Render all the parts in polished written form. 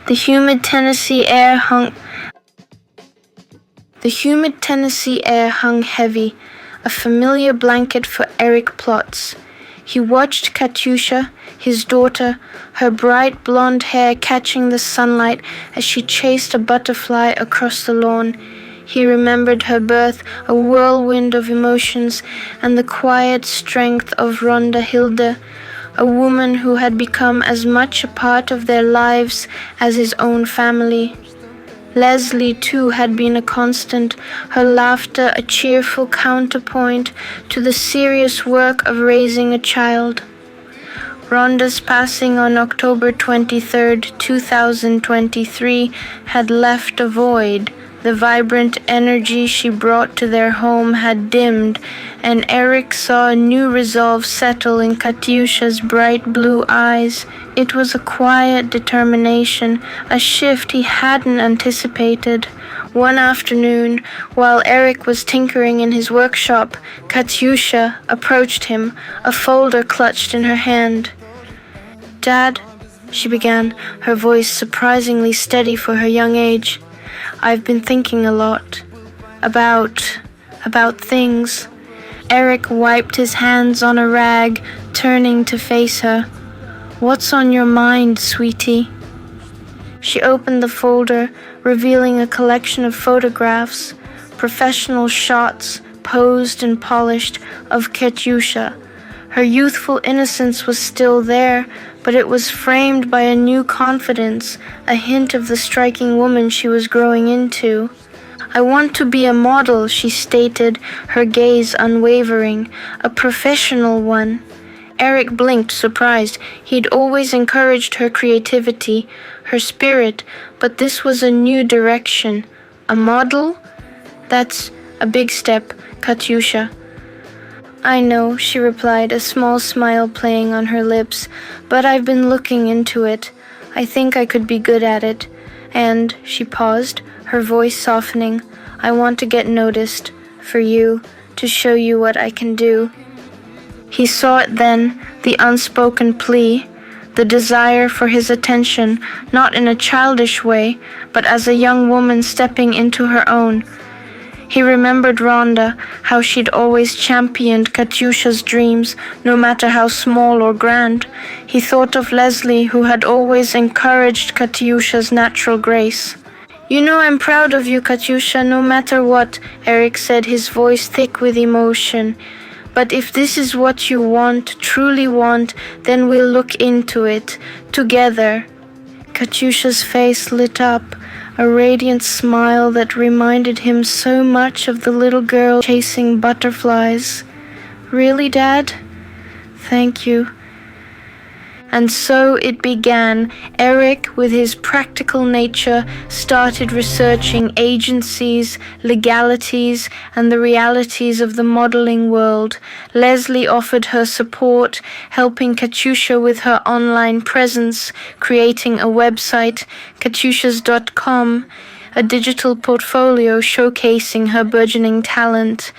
The humid Tennessee air hung The humid Tennessee air hung heavy, a familiar blanket for Eric Plott. He watched Katyusha, his daughter, her bright blonde hair catching the sunlight as she chased a butterfly across the lawn. He remembered her birth, a whirlwind of emotions, and the quiet strength of Rhonda Hilda, a woman who had become as much a part of their lives as his own family. Leslie, too, had been a constant, her laughter a cheerful counterpoint to the serious work of raising a child. Rhonda's passing on October 23, 2023, had left a void. The vibrant energy she brought to their home had dimmed, and Eric saw a new resolve settle in Katyusha's bright blue eyes. It was a quiet determination, a shift he hadn't anticipated. One afternoon, while Eric was tinkering in his workshop, Katyusha approached him, a folder clutched in her hand. "Dad," she began, her voice surprisingly steady for her young age, "I've been thinking a lot. About things." Eric wiped his hands on a rag, turning to face her. "What's on your mind, sweetie?" She opened the folder, revealing a collection of photographs, professional shots, posed and polished, of Katyusha. Her youthful innocence was still there, but it was framed by a new confidence, a hint of the striking woman she was growing into. "I want to be a model," she stated, her gaze unwavering, "a professional one." Eric blinked, surprised. He'd always encouraged her creativity, her spirit, but this was a new direction. A model? That's a big step, Katyusha. "I know," she replied, a small smile playing on her lips, "but I've been looking into it. I think I could be good at it. And," she paused, her voice softening, "I want to get noticed, for you, to show you what I can do." He saw it then, the unspoken plea, the desire for his attention, not in a childish way, but as a young woman stepping into her own. He remembered Rhonda, how she'd always championed Katyusha's dreams, no matter how small or grand. He thought of Leslie, who had always encouraged Katyusha's natural grace. "You know I'm proud of you, Katyusha, no matter what," Eric said, his voice thick with emotion. "But if this is what you want, truly want, then we'll look into it, together." Katyusha's face lit up, a radiant smile that reminded him so much of the little girl chasing butterflies. "Really, Dad? Thank you." And so it began. Eric, with his practical nature, started researching agencies, legalities, and the realities of the modeling world. Leslie offered her support, helping Katyusha with her online presence, creating a website, katyushas.com, a digital portfolio showcasing her burgeoning talent.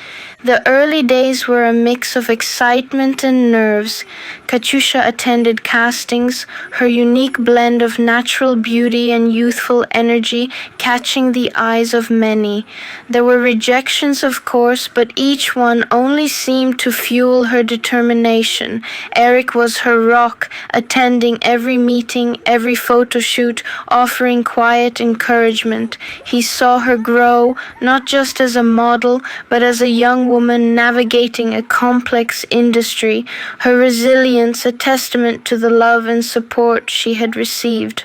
The early days were a mix of excitement and nerves. Katyusha attended castings, her unique blend of natural beauty and youthful energy catching the eyes of many. There were rejections, of course, but each one only seemed to fuel her determination. Eric was her rock, attending every meeting, every photo shoot, offering quiet encouragement. He saw her grow, not just as a model, but as a young woman navigating a complex industry, her resilience a testament to the love and support she had received.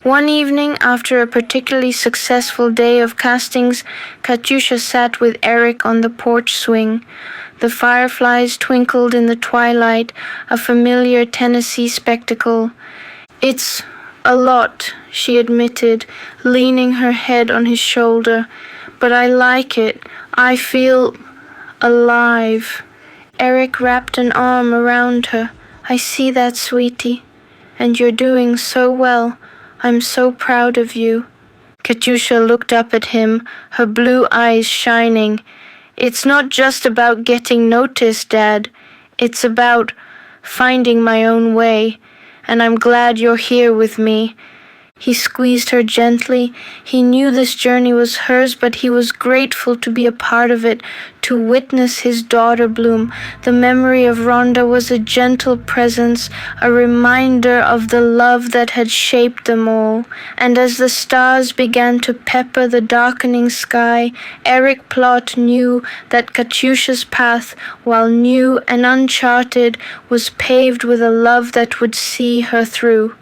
One evening, after a particularly successful day of castings, Katyusha sat with Eric on the porch swing. The fireflies twinkled in the twilight, a familiar Tennessee spectacle. "It's a lot," she admitted, leaning her head on his shoulder. "But I like it. I feel alive." Eric wrapped an arm around her. "I see that, sweetie. And you're doing so well. I'm so proud of you." Katyusha looked up at him, her blue eyes shining. "It's not just about getting noticed, Dad. It's about finding my own way. And I'm glad you're here with me." He squeezed her gently. He knew this journey was hers, but he was grateful to be a part of it, to witness his daughter bloom. The memory of Rhonda was a gentle presence, a reminder of the love that had shaped them all. And as the stars began to pepper the darkening sky, Eric Plott knew that Katyusha's path, while new and uncharted, was paved with a love that would see her through.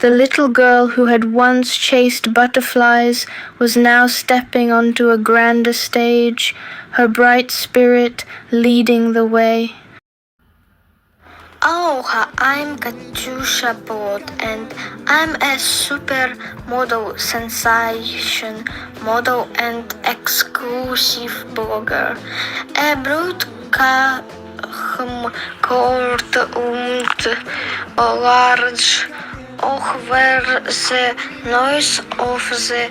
The little girl who had once chased butterflies was now stepping onto a grander stage, her bright spirit leading the way. Aloha, I'm Katyusha Plott and I'm a supermodel sensation, model and exclusive blogger. A broadcast court large over the noise of the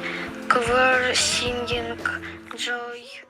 choir singing joy.